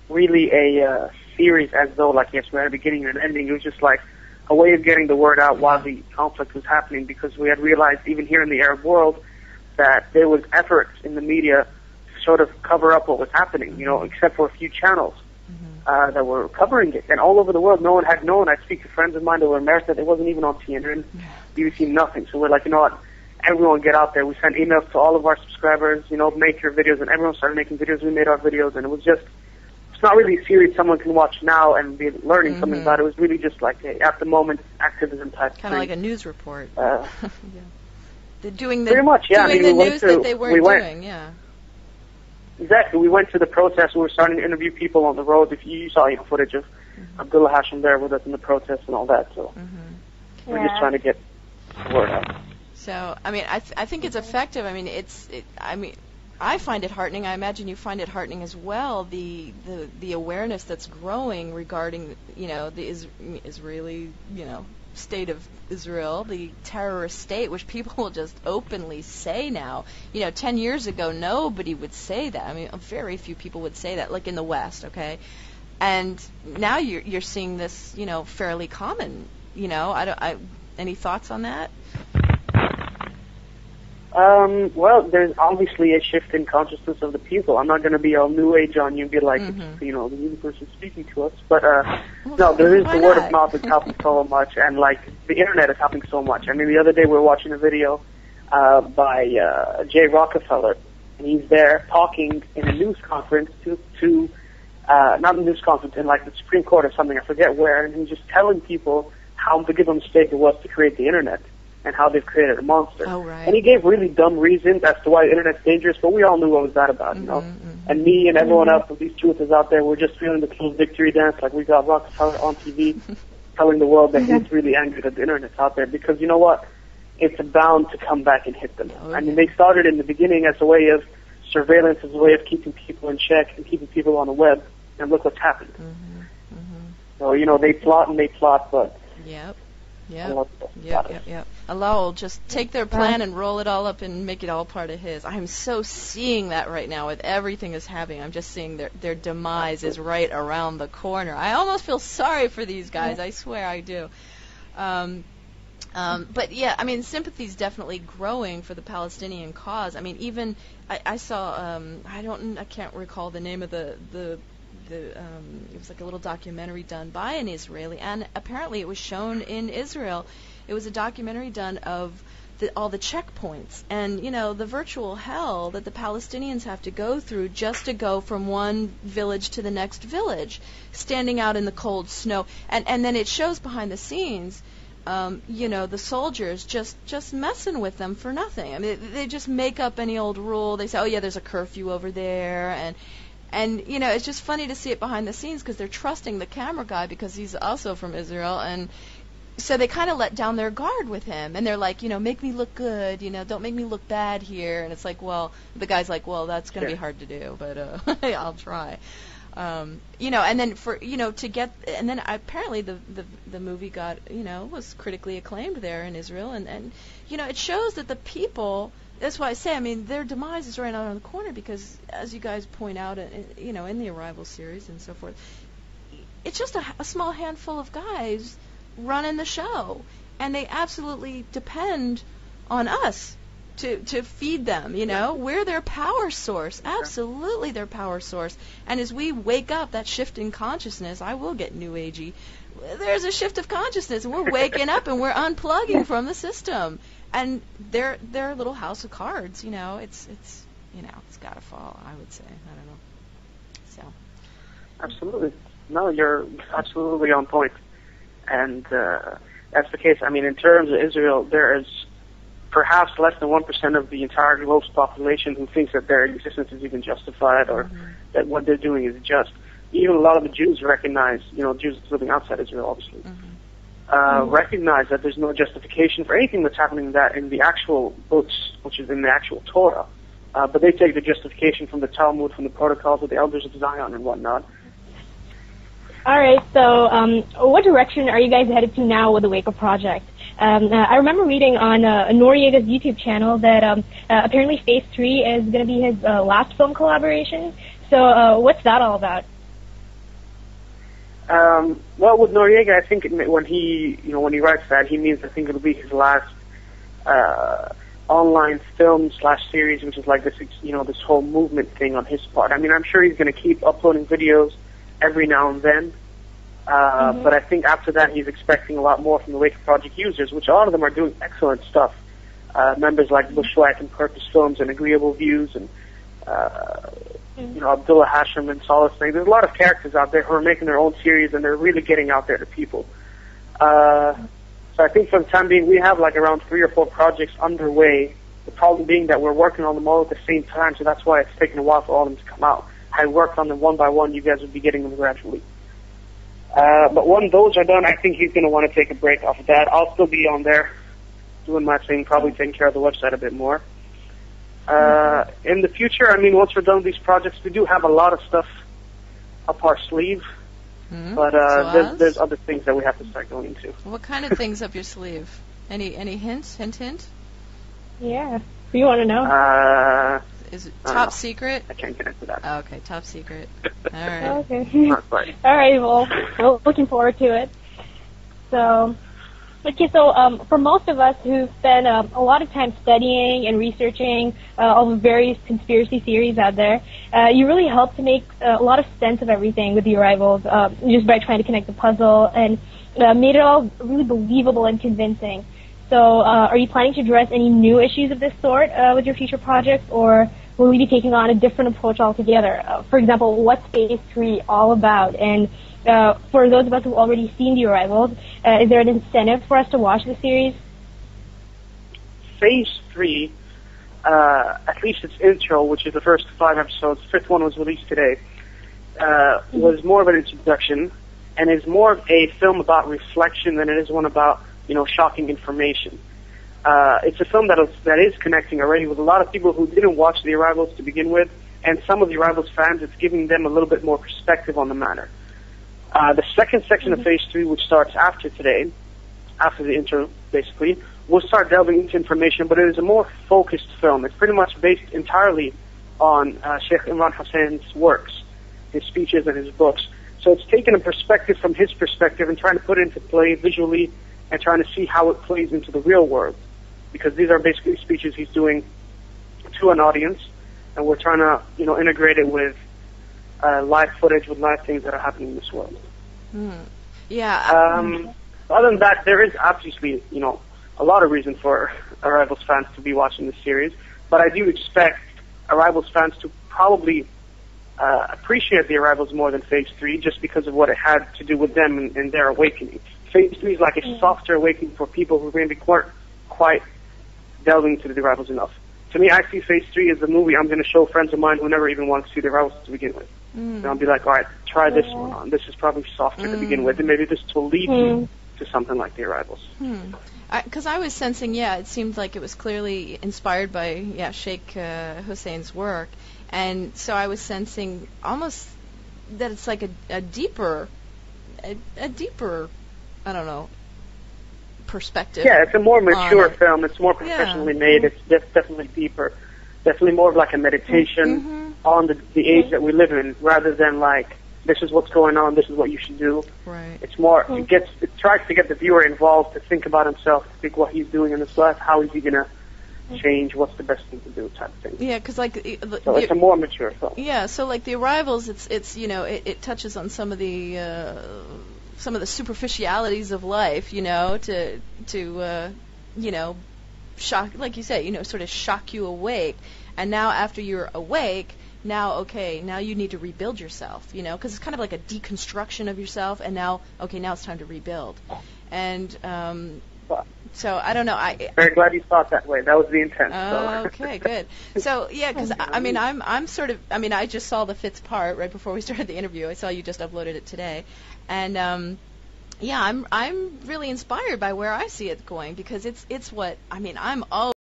really a series as though, like, yes, we had a beginning and an ending. It was just like a way of getting the word out while the conflict was happening, because we had realized, even here in the Arab world, that there was efforts in the media to sort of cover up what was happening, you know, except for a few channels that were covering it. And all over the world, no one had known. I speak to friends of mine that were in America, it wasn't even on CNN, BBC, nothing. So we're like, you know what, everyone get out there. We sent emails to all of our subscribers, you know, make your videos, and everyone started making videos. We made our videos, and it was just, it's not really a series someone can watch now and be learning something about. It was really just like a at-the-moment activism type thing. Kind of like a news report. Yeah. They're doing the, pretty much, yeah. doing the news that they weren't doing, yeah. Exactly. We went to the protest. We were starting to interview people on the road. If you saw, you know, footage of Abdullah Hashim there with us in the protest and all that. So we're just trying to get the word out. So, I mean, I think it's effective. I mean, I find it heartening. I imagine you find it heartening as well. The awareness that's growing regarding, you know, the Israeli, you know, state of Israel, the terrorist state, which people will just openly say now. You know, 10 years ago, nobody would say that. I mean, very few people would say that, like in the West, okay? And now you're seeing this, you know, fairly common. You know, any thoughts on that? Well, there's obviously a shift in consciousness of the people. I'm not going to be all new age on you and be like, you know, the universe is speaking to us. But, no, there is the word of mouth that's helping so much, and, like, the internet is helping so much. I mean, the other day we were watching a video by Jay Rockefeller, and he's there talking in a news conference to not a news conference, in, like, the Supreme Court or something, I forget where, and he's just telling people how big of a mistake it was to create the internet, and how they've created a monster. Oh, right. And he gave really dumb reasons as to why the internet's dangerous, but we all knew what was that about, you know. And me and everyone else with these truthers out there, we're just feeling the close victory dance, like we got Rockefeller on TV telling the world that he's really angry that the internet's out there, because you know what? It's bound to come back and hit them. I mean, they started in the beginning as a way of surveillance, as a way of keeping people in check and keeping people on the web, and look what's happened. So, you know, they plot and they plot, but... Yep. Allah will just take their plan and roll it all up and make it all part of His. I'm so seeing that right now with everything that's happening. I'm just seeing their demise is right around the corner. I almost feel sorry for these guys. I swear I do. But yeah, I mean, sympathy is definitely growing for the Palestinian cause. I mean, even I saw I can't recall the name of it was like a little documentary done by an Israeli, and apparently it was shown in Israel. It was a documentary done of all the checkpoints and, you know, the virtual hell that the Palestinians have to go through just to go from one village to the next village, standing out in the cold snow. And then it shows behind the scenes, you know, the soldiers just messing with them for nothing. I mean, they just make up any old rule. They say, oh, yeah, there's a curfew over there, and, you know, it's just funny to see it behind the scenes because they're trusting the camera guy because he's also from Israel. And so they kind of let down their guard with him. And they're like, you know, make me look good, you know, don't make me look bad here. And it's like, well, the guy's like, well, that's going to be hard to do, but I'll try. You know, and then for, you know, to get, and then apparently the movie got, you know, was critically acclaimed there in Israel. And you know, it shows that the people... That's why I say, I mean, their demise is right around the corner because, as you guys point out, you know, in the Arrival series and so forth, it's just a small handful of guys running the show, and they absolutely depend on us to feed them, you know. We're their power source, absolutely their power source. And as we wake up, that shift in consciousness, I will get new agey, there's a shift of consciousness, and we're waking up and we're unplugging from the system. And they're a little house of cards, you know. It's you know, it's got to fall, I would say. I don't know. So. Absolutely. No, you're absolutely on point. And that's the case. I mean, in terms of Israel, there is perhaps less than 1% of the entire globe's population who thinks that their existence is even justified or that what they're doing is just. Even a lot of the Jews recognize, you know, Jews living outside Israel, obviously. Recognize that there's no justification for anything that's happening in the actual books, which is in the actual Torah. But they take the justification from the Talmud, from the protocols of the elders of Zion and whatnot. All right, so what direction are you guys headed to now with the Wake Up Project? I remember reading on Noriega's YouTube channel that apparently Phase 3 is going to be his last film collaboration. So what's that all about? Well, with Noriega, I think when he writes that, he means, I think it'll be his last online film / series, which is like this, this whole movement thing on his part. I mean, I'm sure he's going to keep uploading videos every now and then, but I think after that he's expecting a lot more from the Wake Up Project users, which a lot of them are doing excellent stuff. Members like Bushwhack and Purpose Films and Agreeable Views and Abdullah Hashim and Solace Thing. There's a lot of characters out there who are making their own series, and they're really getting out there to people. So I think for the time being, we have like around 3 or 4 projects underway. The problem being that we're working on them all at the same time, so that's why it's taken a while for all of them to come out. Had I worked on them one by one, you guys would be getting them gradually. But when those are done, I think he's going to want to take a break off of that. I'll still be on there doing my thing, probably taking care of the website a bit more. In the future, I mean, once we're done with these projects, we do have a lot of stuff up our sleeve, but there's other things that we have to start going into. What kind of things up your sleeve? Any hints? Hint? Yeah. You want to know? Is it top secret? I can't get into that. Oh, okay, top secret. All right. Okay. Not quite. All right. Well, we're looking forward to it. So, for most of us who spend a lot of time studying and researching all the various conspiracy theories out there, you really help to make a lot of sense of everything with the arrivals, just by trying to connect the puzzle, and made it all really believable and convincing. So, are you planning to address any new issues of this sort with your future projects, or will you be taking on a different approach altogether? For example, what's Phase 3 all about? And for those of us who've already seen the arrivals, is there an incentive for us to watch the series? Phase 3, at least its intro, which is the first 5 episodes, the 5th one was released today, was more of an introduction, and is more of a film about reflection than it is one about shocking information. It's a film that is connecting already with a lot of people who didn't watch The Arrivals to begin with, and some of The Arrivals fans. It's giving them a little bit more perspective on the matter. The second section of Phase 3, which starts after today, after the intro, basically, we'll start delving into information, but it is a more focused film. It's pretty much based entirely on Sheikh Imran Hussein's works, his speeches and his books. So it's taken a perspective from his perspective and trying to put it into play visually and trying to see how it plays into the real world. Because these are basically speeches he's doing to an audience, and we're trying to, integrate it with live footage, with live things that are happening in this world. Yeah. Other than that, there is obviously, a lot of reason for Arrivals fans to be watching this series, but I do expect Arrivals fans to probably appreciate the Arrivals more than Phase 3, just because of what it had to do with them and their awakening. Phase 3 is like a softer awakening for people who maybe weren't quite delving into the Arrivals enough. To me, I see Phase 3 as a movie I'm going to show friends of mine who never even want to see the Arrivals to begin with. And I'll be like, all right, try this one on. This is probably softer to begin with, and maybe this will lead you to something like the Arrivals. Because I was sensing, it seemed like it was clearly inspired by, Sheikh Hussein's work, and so I was sensing almost that it's like a deeper, I don't know, perspective. Yeah, it's a more mature film. It's more professionally made. It's definitely deeper. Definitely more of like a meditation on the age that we live in, rather than like, this is what's going on, this is what you should do. Right. It's more, it tries to get the viewer involved, to think about himself, to think what he's doing in his life, how is he going to change, what's the best thing to do, type of thing. Yeah, because like... So it's a more mature film. Yeah, so like The Arrivals, it's it touches on some of the superficialities of life, to shock, like you say, sort of shock you awake. And now after you're awake, now you need to rebuild yourself, because it's kind of like a deconstruction of yourself, and now it's time to rebuild. And so I don't know. Very glad you thought that way. That was the intent. Okay, good. So yeah, because I'm sort of, I just saw the 5th part right before we started the interview. I saw you just uploaded it today, and I'm really inspired by where I see it going, because it's what I'm always